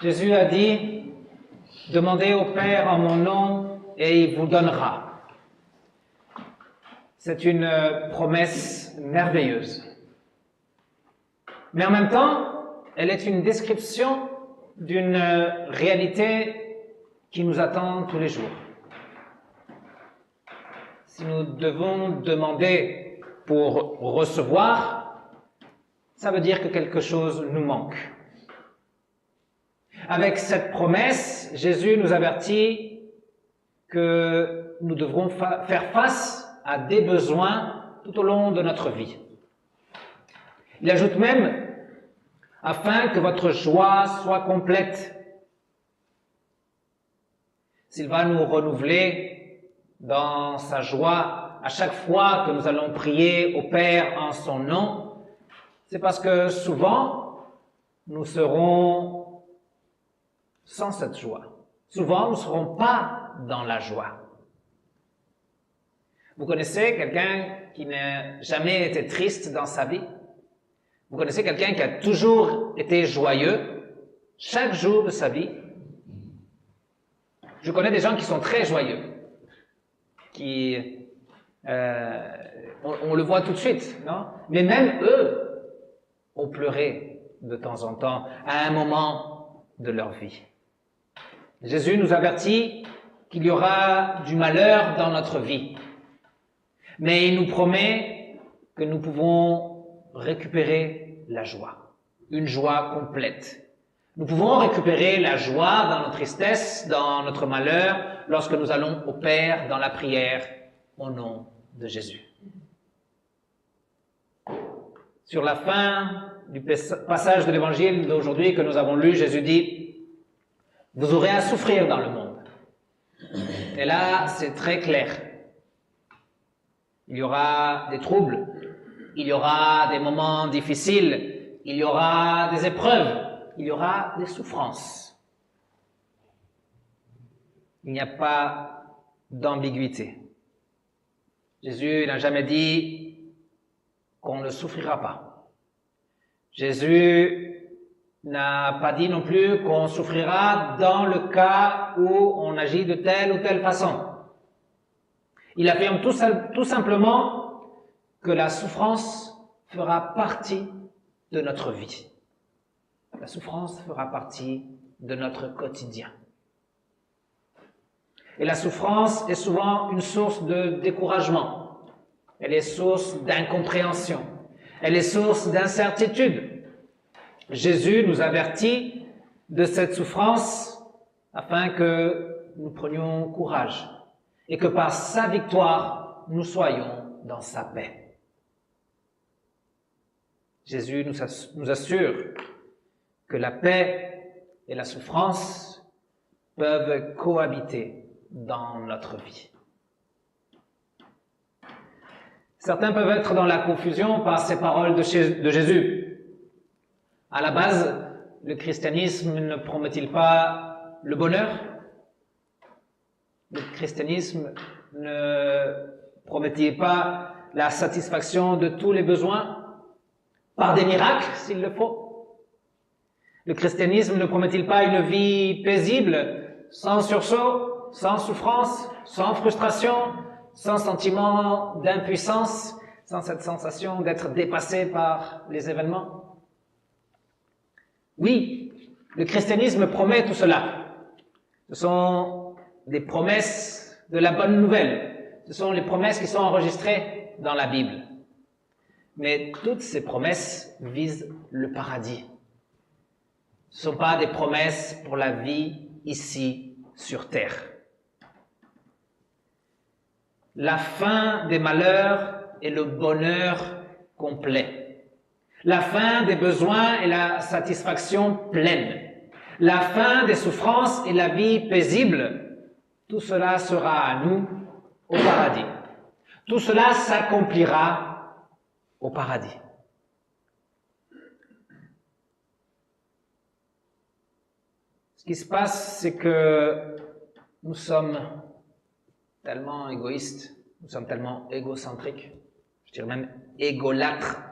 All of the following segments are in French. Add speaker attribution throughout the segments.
Speaker 1: Jésus a dit, « Demandez au Père en mon nom et il vous donnera. » C'est une promesse merveilleuse. Mais en même temps, elle est une description d'une réalité qui nous attend tous les jours. Si nous devons demander pour recevoir, ça veut dire que quelque chose nous manque. Avec cette promesse, Jésus nous avertit que nous devrons faire face à des besoins tout au long de notre vie. Il ajoute même, afin que votre joie soit complète. S'il va nous renouveler dans sa joie à chaque fois que nous allons prier au Père en son nom, c'est parce que souvent, nous serons sans cette joie. Souvent, nous ne serons pas dans la joie. Vous connaissez quelqu'un qui n'a jamais été triste dans sa vie? Vous connaissez quelqu'un qui a toujours été joyeux chaque jour de sa vie? Je connais des gens qui sont très joyeux, qui, on le voit tout de suite, non? Mais même eux ont pleuré de temps en temps à un moment de leur vie. Jésus nous avertit qu'il y aura du malheur dans notre vie, mais il nous promet que nous pouvons récupérer la joie, une joie complète. Nous pouvons récupérer la joie dans notre tristesse, dans notre malheur, lorsque nous allons au Père dans la prière au nom de Jésus. Sur la fin du passage de l'Évangile d'aujourd'hui que nous avons lu, Jésus dit « Vous aurez à souffrir dans le monde. » Et là, c'est très clair. Il y aura des troubles, il y aura des moments difficiles, il y aura des épreuves, il y aura des souffrances. Il n'y a pas d'ambiguïté. Jésus n'a jamais dit qu'on ne souffrira pas. Jésus n'a pas dit non plus qu'on souffrira dans le cas où on agit de telle ou telle façon. Il affirme tout simplement que la souffrance fera partie de notre vie. La souffrance fera partie de notre quotidien. Et la souffrance est souvent une source de découragement. Elle est source d'incompréhension. Elle est source d'incertitude. Jésus nous avertit de cette souffrance afin que nous prenions courage et que par sa victoire, nous soyons dans sa paix. Jésus nous assure que la paix et la souffrance peuvent cohabiter dans notre vie. Certains peuvent être dans la confusion par ces paroles de Jésus. À la base, le christianisme ne promet-il pas le bonheur? Le christianisme ne promet-il pas la satisfaction de tous les besoins par des miracles, s'il le faut? Le christianisme ne promet-il pas une vie paisible, sans sursaut, sans souffrance, sans frustration, sans sentiment d'impuissance, sans cette sensation d'être dépassé par les événements? Oui, le christianisme promet tout cela. Ce sont des promesses de la bonne nouvelle. Ce sont les promesses qui sont enregistrées dans la Bible. Mais toutes ces promesses visent le paradis. Ce ne sont pas des promesses pour la vie ici sur terre. La fin des malheurs est le bonheur complet. La fin des besoins est la satisfaction pleine. La fin des souffrances est la vie paisible. Tout cela sera à nous au paradis. Tout cela s'accomplira au paradis. Ce qui se passe, c'est que nous sommes tellement égoïstes, nous sommes tellement égocentriques, je dirais même égolâtres,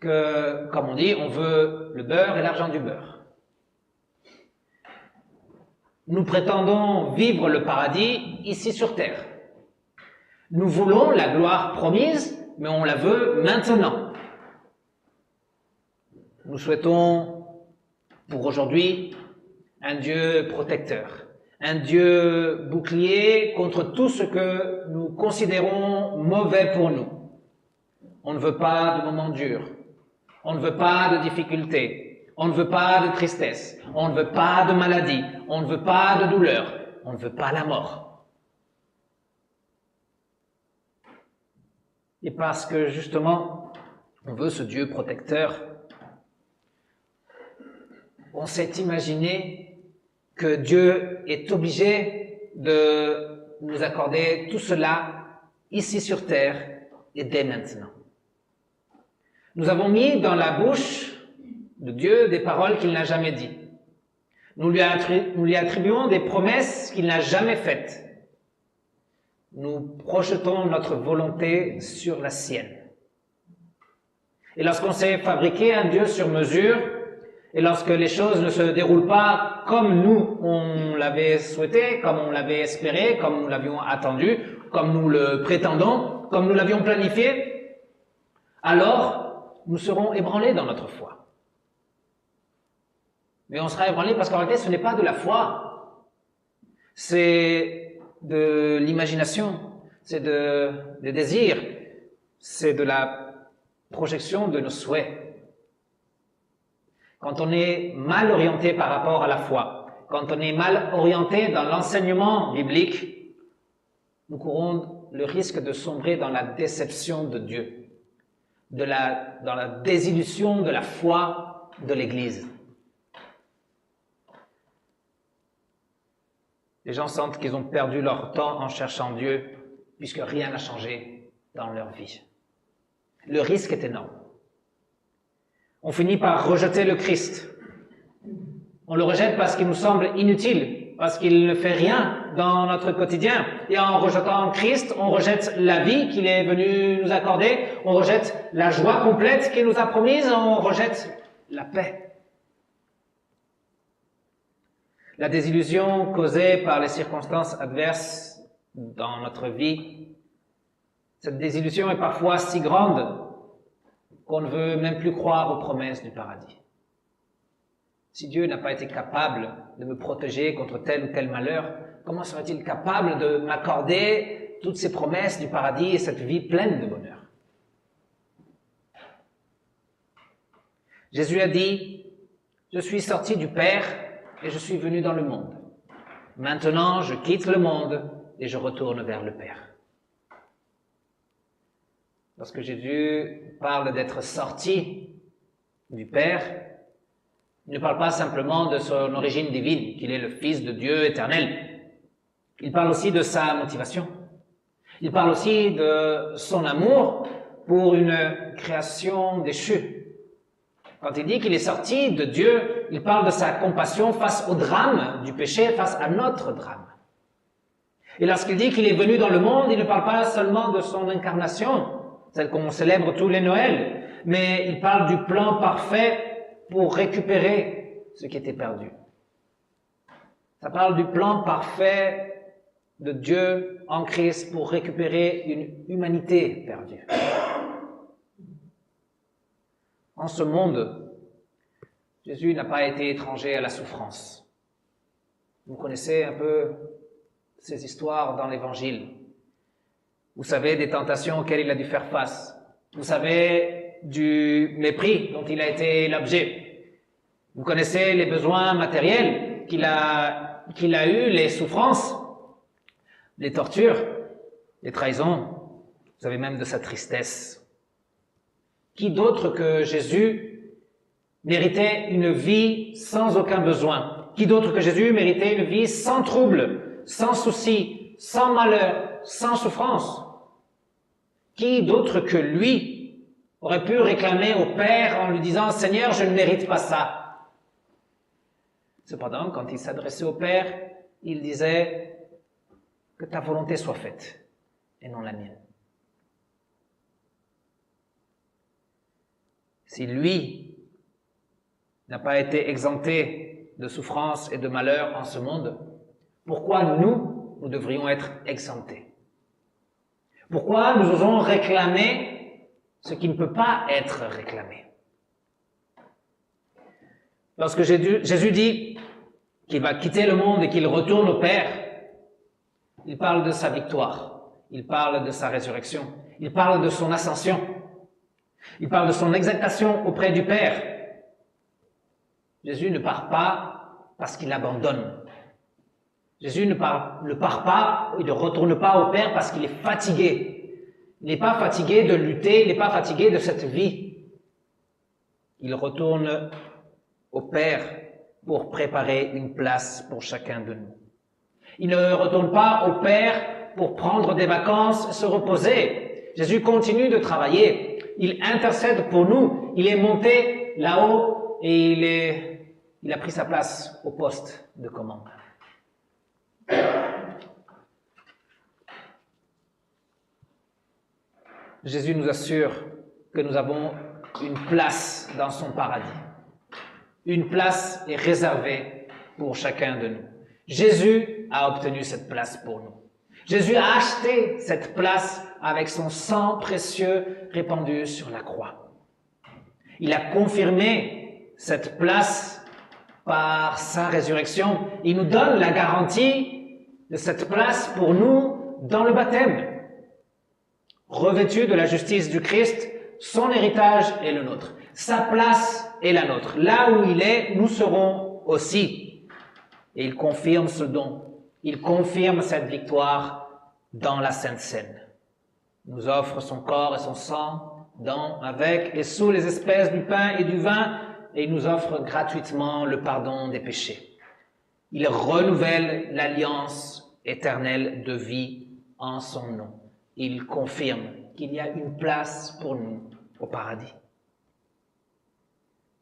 Speaker 1: que, comme on dit, on veut le beurre et l'argent du beurre. Nous prétendons vivre le paradis ici sur terre. Nous voulons la gloire promise, mais on la veut maintenant. Nous souhaitons, pour aujourd'hui, un Dieu protecteur, un Dieu bouclier contre tout ce que nous considérons mauvais pour nous. On ne veut pas de moments durs, on ne veut pas de difficultés, on ne veut pas de tristesse, on ne veut pas de maladie, on ne veut pas de douleur, on ne veut pas la mort. Et parce que justement, on veut ce Dieu protecteur, on s'est imaginé que Dieu est obligé de nous accorder tout cela ici sur terre et dès maintenant. Nous avons mis dans la bouche de Dieu des paroles qu'il n'a jamais dites. Nous lui attribuons des promesses qu'il n'a jamais faites. Nous projetons notre volonté sur la sienne. Et lorsqu'on s'est fabriqué un Dieu sur mesure, et lorsque les choses ne se déroulent pas comme nous, on l'avait souhaité, comme on l'avait espéré, comme nous l'avions attendu, comme nous le prétendons, comme nous l'avions planifié, alors nous serons ébranlés dans notre foi. Mais on sera ébranlés parce qu'en réalité, ce n'est pas de la foi. C'est de l'imagination, c'est des désirs, c'est de la projection de nos souhaits. Quand on est mal orienté par rapport à la foi, quand on est mal orienté dans l'enseignement biblique, nous courons le risque de sombrer dans la déception de Dieu, dans la désillusion de la foi de l'Église. Les gens sentent qu'ils ont perdu leur temps en cherchant Dieu, puisque rien n'a changé dans leur vie. Le risque est énorme. On finit par rejeter le Christ. On le rejette parce qu'il nous semble inutile, parce qu'il ne fait rien dans notre quotidien. Et en rejetant Christ, on rejette la vie qu'il est venu nous accorder, on rejette la joie complète qu'il nous a promise, on rejette la paix. La désillusion causée par les circonstances adverses dans notre vie, cette désillusion est parfois si grande qu'on ne veut même plus croire aux promesses du paradis. Si Dieu n'a pas été capable de me protéger contre tel ou tel malheur, comment serait-il capable de m'accorder toutes ces promesses du paradis et cette vie pleine de bonheur? Jésus a dit, « Je suis sorti du Père et je suis venu dans le monde. Maintenant, je quitte le monde et je retourne vers le Père. » Lorsque Jésus parle d'être sorti du Père, il ne parle pas simplement de son origine divine, qu'il est le Fils de Dieu éternel. Il parle aussi de sa motivation. Il parle aussi de son amour pour une création déchue. Quand il dit qu'il est sorti de Dieu, il parle de sa compassion face au drame du péché, face à notre drame. Et lorsqu'il dit qu'il est venu dans le monde, il ne parle pas seulement de son incarnation, celle qu'on célèbre tous les Noëls, mais il parle du plan parfait pour récupérer ce qui était perdu. Ça parle du plan parfait de Dieu en Christ pour récupérer une humanité perdue. En ce monde, Jésus n'a pas été étranger à la souffrance. Vous connaissez un peu ces histoires dans l'Évangile. Vous savez des tentations auxquelles il a dû faire face. Vous savez du mépris dont il a été l'objet. Vous connaissez les besoins matériels qu'il a eus, les souffrances, les tortures, les trahisons. Vous savez même de sa tristesse. Qui d'autre que Jésus méritait une vie sans aucun besoin? Qui d'autre que Jésus méritait une vie sans trouble, sans souci, sans malheur, sans souffrance? Qui d'autre que lui aurait pu réclamer au Père en lui disant « Seigneur, je ne mérite pas ça ». Cependant, quand il s'adressait au Père, il disait « Que ta volonté soit faite et non la mienne ». Si lui n'a pas été exempté de souffrance et de malheur en ce monde, pourquoi nous devrions être exemptés? Pourquoi nous osons réclamer ce qui ne peut pas être réclamé? Lorsque Jésus dit qu'il va quitter le monde et qu'il retourne au Père, il parle de sa victoire, il parle de sa résurrection, il parle de son ascension, il parle de son exaltation auprès du Père. Jésus ne part pas parce qu'il abandonne. Jésus ne part pas, il ne retourne pas au Père parce qu'il est fatigué. Il n'est pas fatigué de lutter, il n'est pas fatigué de cette vie. Il retourne au Père pour préparer une place pour chacun de nous. Il ne retourne pas au Père pour prendre des vacances et se reposer. Jésus continue de travailler. Il intercède pour nous. Il est monté là-haut et il a pris sa place au poste de commande. Jésus nous assure que nous avons une place dans son paradis. Une place est réservée pour chacun de nous. Jésus a obtenu cette place pour nous. Jésus a acheté cette place avec son sang précieux répandu sur la croix. Il a confirmé cette place par sa résurrection. Il nous donne la garantie de cette place pour nous dans le baptême. Revêtu de la justice du Christ, son héritage est le nôtre. Sa place est la nôtre. Là où il est, nous serons aussi. Et il confirme ce don. Il confirme cette victoire dans la Sainte Seine. Il nous offre son corps et son sang dans, avec et sous les espèces du pain et du vin, et il nous offre gratuitement le pardon des péchés. Il renouvelle l'alliance éternelle de vie en son nom. Il confirme qu'il y a une place pour nous au paradis.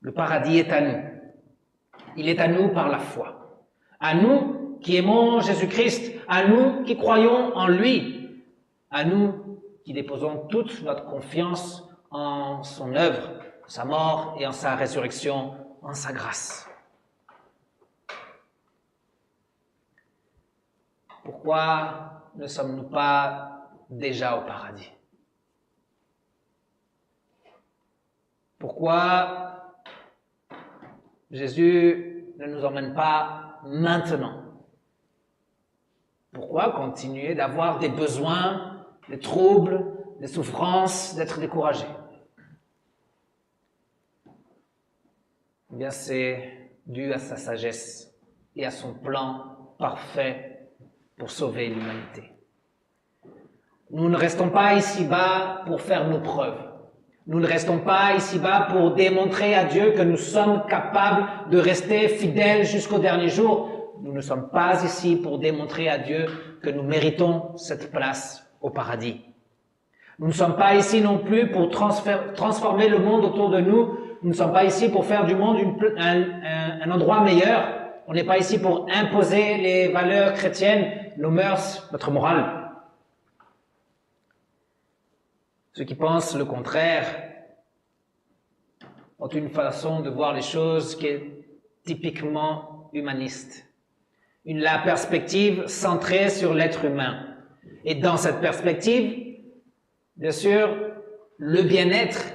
Speaker 1: Le paradis est à nous. Il est à nous par la foi. À nous qui aimons Jésus-Christ, à nous qui croyons en lui, à nous qui déposons toute notre confiance en son œuvre, en sa mort et en sa résurrection, en sa grâce. Pourquoi ne sommes-nous pas déjà au paradis? Pourquoi Jésus ne nous emmène pas maintenant? Pourquoi continuer d'avoir des besoins, des troubles, des souffrances, d'être découragé? Eh bien, c'est dû à sa sagesse et à son plan parfait pour sauver l'humanité. Nous ne restons pas ici-bas pour faire nos preuves. Nous ne restons pas ici-bas pour démontrer à Dieu que nous sommes capables de rester fidèles jusqu'au dernier jour. Nous ne sommes pas ici pour démontrer à Dieu que nous méritons cette place au paradis. Nous ne sommes pas ici non plus pour transformer le monde autour de nous. Nous ne sommes pas ici pour faire du monde un endroit meilleur. On n'est pas ici pour imposer les valeurs chrétiennes, nos mœurs, notre morale. Ceux qui pensent le contraire ont une façon de voir les choses qui est typiquement humaniste. La perspective centrée sur l'être humain. Et dans cette perspective, bien sûr, le bien-être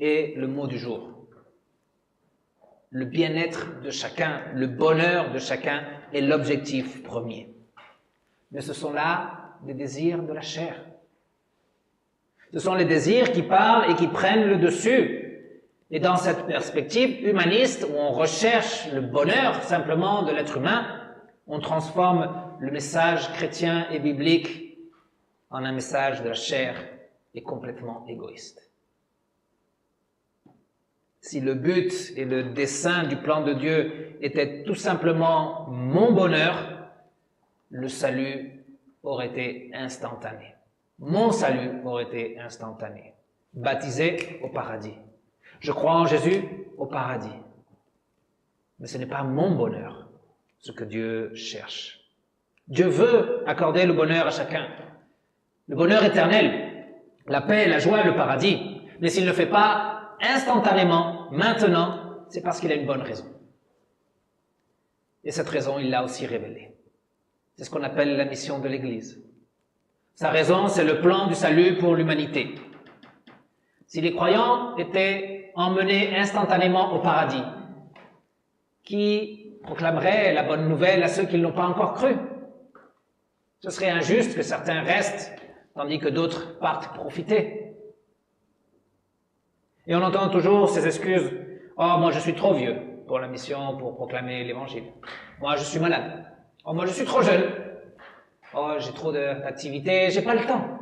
Speaker 1: est le mot du jour. Le bien-être de chacun, le bonheur de chacun est l'objectif premier. Mais ce sont là des désirs de la chair. Ce sont les désirs qui parlent et qui prennent le dessus. Et dans cette perspective humaniste où on recherche le bonheur simplement de l'être humain, on transforme le message chrétien et biblique en un message de la chair et complètement égoïste. Si le but et le dessein du plan de Dieu étaient tout simplement mon bonheur, le salut aurait été instantané. Mon salut aurait été instantané. Baptisé au paradis. Je crois en Jésus au paradis. Mais ce n'est pas mon bonheur, ce que Dieu cherche. Dieu veut accorder le bonheur à chacun. Le bonheur éternel, la paix, la joie, le paradis. Mais s'il ne le fait pas instantanément, maintenant, c'est parce qu'il a une bonne raison. Et cette raison, il l'a aussi révélée. C'est ce qu'on appelle la mission de l'Église. Sa raison, c'est le plan du salut pour l'humanité. Si les croyants étaient emmenés instantanément au paradis, qui proclamerait la bonne nouvelle à ceux qui ne l'ont pas encore cru? Ce serait injuste que certains restent, tandis que d'autres partent profiter. Et on entend toujours ces excuses. « Oh, moi je suis trop vieux pour la mission, pour proclamer l'évangile. Moi je suis malade. Oh, moi je suis trop jeune. Oh, j'ai trop d'activités, j'ai pas le temps. »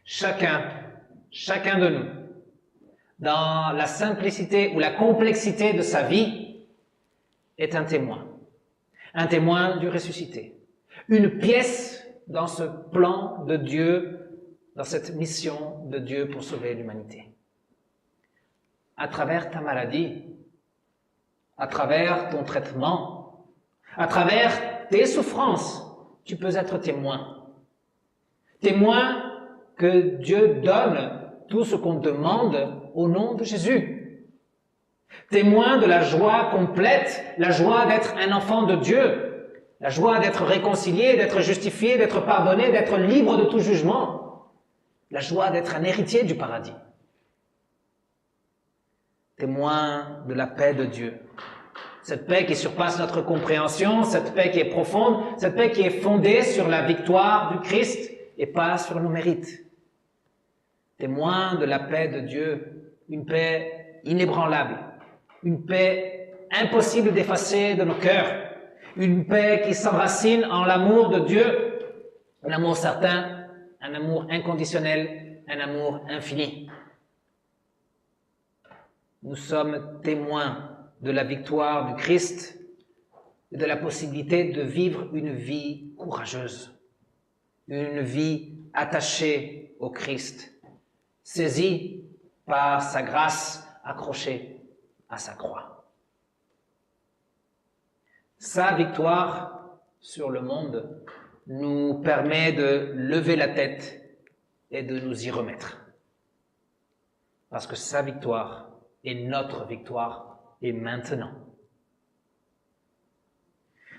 Speaker 1: Chacun de nous, dans la simplicité ou la complexité de sa vie, est un témoin du ressuscité, une pièce dans ce plan de Dieu, dans cette mission de Dieu pour sauver l'humanité. À travers ta maladie, à travers ton traitement, à travers tes souffrances, tu peux être témoin. Témoin que Dieu donne tout ce qu'on demande au nom de Jésus. Témoin de la joie complète, la joie d'être un enfant de Dieu, la joie d'être réconcilié, d'être justifié, d'être pardonné, d'être libre de tout jugement, la joie d'être un héritier du paradis. Témoin de la paix de Dieu. Cette paix qui surpasse notre compréhension, cette paix qui est profonde, cette paix qui est fondée sur la victoire du Christ et pas sur nos mérites. Témoin de la paix de Dieu, une paix inébranlable, une paix impossible d'effacer de nos cœurs, une paix qui s'enracine en l'amour de Dieu, un amour certain, un amour inconditionnel, un amour infini. Nous sommes témoins de la victoire du Christ et de la possibilité de vivre une vie courageuse, une vie attachée au Christ, saisi par sa grâce, accroché à sa croix. Sa victoire sur le monde nous permet de lever la tête et de nous y remettre. Parce que sa victoire est notre victoire et maintenant.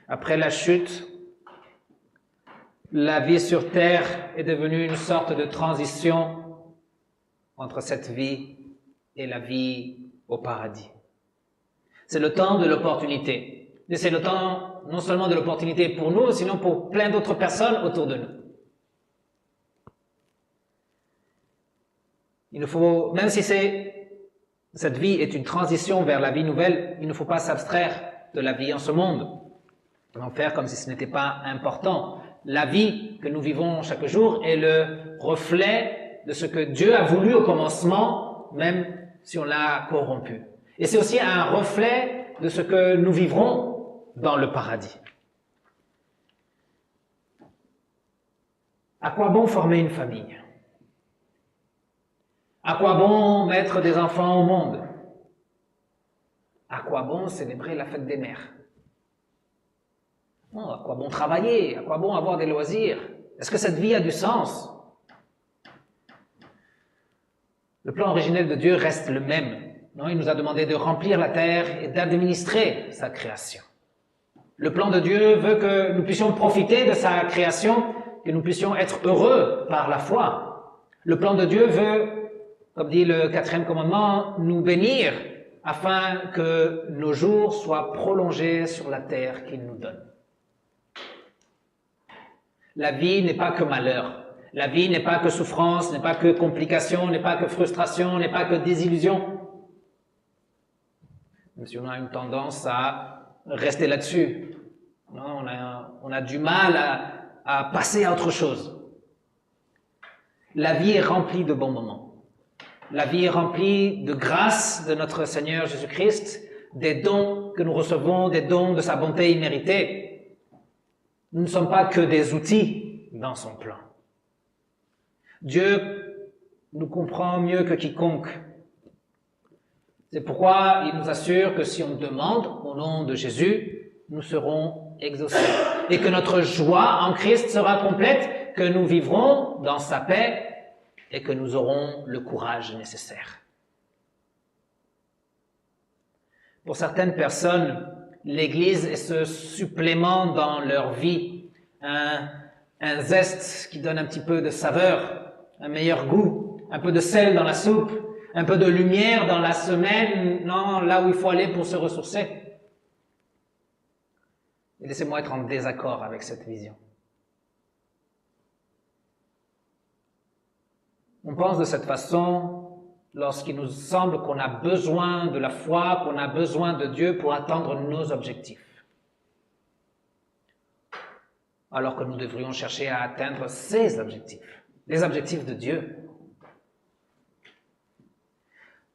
Speaker 1: Après la chute, la vie sur terre est devenue une sorte de transition entre cette vie et la vie au paradis. C'est le temps de l'opportunité. Et c'est le temps non seulement de l'opportunité pour nous, sinon pour plein d'autres personnes autour de nous. Il ne faut, même si cette vie est une transition vers la vie nouvelle, il ne faut pas s'abstraire de la vie en ce monde. En faire comme si ce n'était pas important. La vie que nous vivons chaque jour est le reflet de ce que Dieu a voulu au commencement, même si on l'a corrompu. Et c'est aussi un reflet de ce que nous vivrons dans le paradis. À quoi bon former une famille? À quoi bon mettre des enfants au monde? À quoi bon célébrer la fête des mères? Oh, à quoi bon travailler? À quoi bon avoir des loisirs? Est-ce que cette vie a du sens? Le plan originel de Dieu reste le même. Non, il nous a demandé de remplir la terre et d'administrer sa création. Le plan de Dieu veut que nous puissions profiter de sa création, que nous puissions être heureux par la foi. Le plan de Dieu veut, comme dit le 4e commandement, nous bénir afin que nos jours soient prolongés sur la terre qu'il nous donne. La vie n'est pas que malheur. La vie n'est pas que souffrance, n'est pas que complication, n'est pas que frustration, n'est pas que désillusion. Même si on a une tendance à rester là-dessus. On a du mal à passer à autre chose. La vie est remplie de bons moments. La vie est remplie de grâce de notre Seigneur Jésus-Christ, des dons que nous recevons, des dons de sa bonté imméritée. Nous ne sommes pas que des outils dans son plan. Dieu nous comprend mieux que quiconque. C'est pourquoi il nous assure que si on demande au nom de Jésus, nous serons exaucés. Et que notre joie en Christ sera complète, que nous vivrons dans sa paix et que nous aurons le courage nécessaire. Pour certaines personnes, l'Église est ce supplément dans leur vie, un zeste qui donne un petit peu de saveur, un meilleur goût, un peu de sel dans la soupe, un peu de lumière dans la semaine, non, là où il faut aller pour se ressourcer. Et laissez-moi être en désaccord avec cette vision. On pense de cette façon lorsqu'il nous semble qu'on a besoin de la foi, qu'on a besoin de Dieu pour atteindre nos objectifs. Alors que nous devrions chercher à atteindre ses objectifs, les objectifs de Dieu.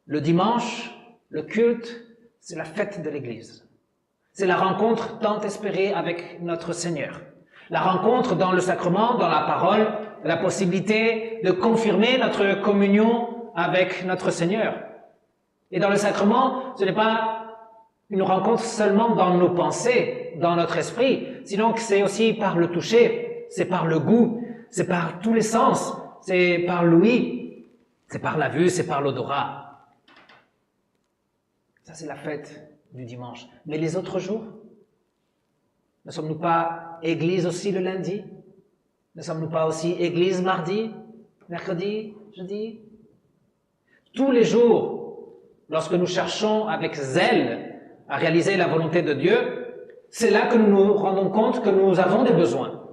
Speaker 1: Le dimanche, le culte, c'est la fête de l'Église. C'est la rencontre tant espérée avec notre Seigneur. La rencontre dans le sacrement, dans la parole, la possibilité de confirmer notre communion avec notre Seigneur. Et dans le sacrement, ce n'est pas une rencontre seulement dans nos pensées, dans notre esprit, sinon que c'est aussi par le toucher, c'est par le goût, c'est par tous les sens, c'est par l'ouïe, c'est par la vue, c'est par l'odorat. Ça, c'est la fête du dimanche. Mais les autres jours, ne sommes-nous pas église aussi le lundi? Ne sommes-nous pas aussi église mardi, mercredi, jeudi? Tous les jours, lorsque nous cherchons avec zèle à réaliser la volonté de Dieu, c'est là que nous nous rendons compte que nous avons des besoins.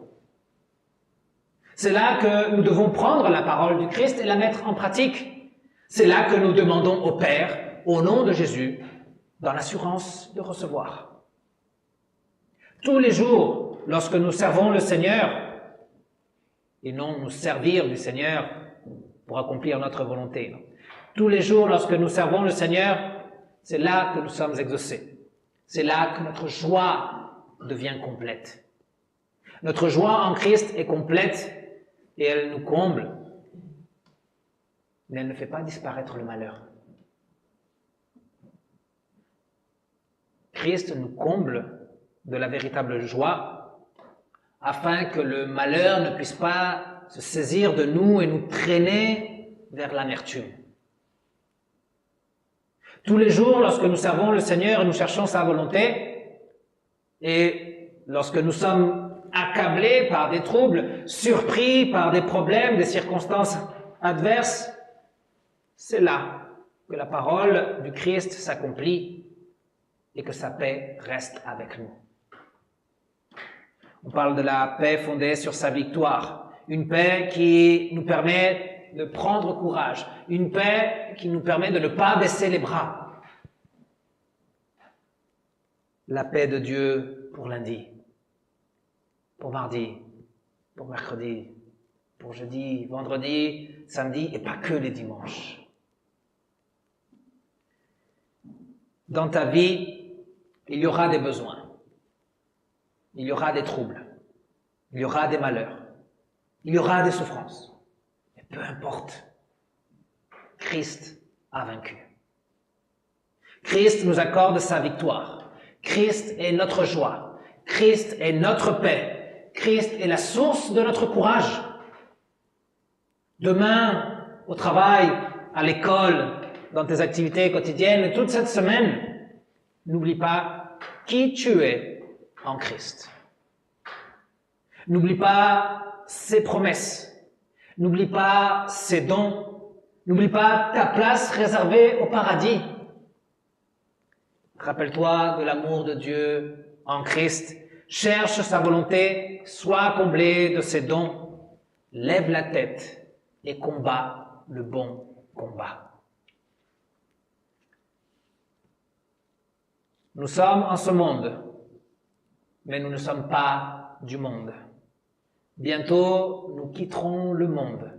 Speaker 1: C'est là que nous devons prendre la parole du Christ et la mettre en pratique. C'est là que nous demandons au Père, au nom de Jésus, dans l'assurance de recevoir. Tous les jours, lorsque nous servons le Seigneur, et non nous servir du Seigneur pour accomplir notre volonté. Non. Tous les jours, lorsque nous servons le Seigneur, c'est là que nous sommes exaucés. C'est là que notre joie devient complète. Notre joie en Christ est complète et elle nous comble, mais elle ne fait pas disparaître le malheur. Christ nous comble de la véritable joie afin que le malheur ne puisse pas se saisir de nous et nous traîner vers l'amertume. Tous les jours, lorsque nous servons le Seigneur et nous cherchons sa volonté, et lorsque nous sommes accablés par des troubles, surpris par des problèmes, des circonstances adverses, c'est là que la parole du Christ s'accomplit et que sa paix reste avec nous. On parle de la paix fondée sur sa victoire, une paix qui nous permet de prendre courage, une paix qui nous permet de ne pas baisser les bras. La paix de Dieu pour lundi, pour mardi, pour mercredi, pour jeudi, vendredi, samedi et pas que les dimanches. Dans ta vie, il y aura des besoins. Il y aura des troubles, il y aura des malheurs, il y aura des souffrances. Mais peu importe, Christ a vaincu. Christ nous accorde sa victoire. Christ est notre joie. Christ est notre paix. Christ est la source de notre courage. Demain, au travail, à l'école, dans tes activités quotidiennes, toute cette semaine, n'oublie pas qui tu es en Christ. N'oublie pas ses promesses. N'oublie pas ses dons. N'oublie pas ta place réservée au paradis. Rappelle-toi de l'amour de Dieu en Christ. Cherche sa volonté, sois comblé de ses dons. Lève la tête et combat le bon combat. Nous sommes en ce monde, mais nous ne sommes pas du monde. Bientôt, nous quitterons le monde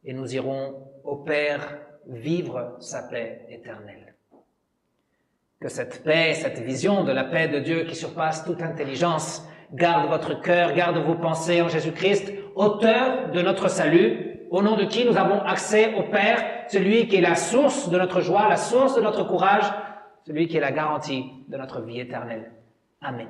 Speaker 1: et nous irons au Père vivre sa paix éternelle. Que cette paix, cette vision de la paix de Dieu qui surpasse toute intelligence, garde votre cœur, garde vos pensées en Jésus-Christ, auteur de notre salut, au nom de qui nous avons accès au Père, celui qui est la source de notre joie, la source de notre courage, celui qui est la garantie de notre vie éternelle. Amen.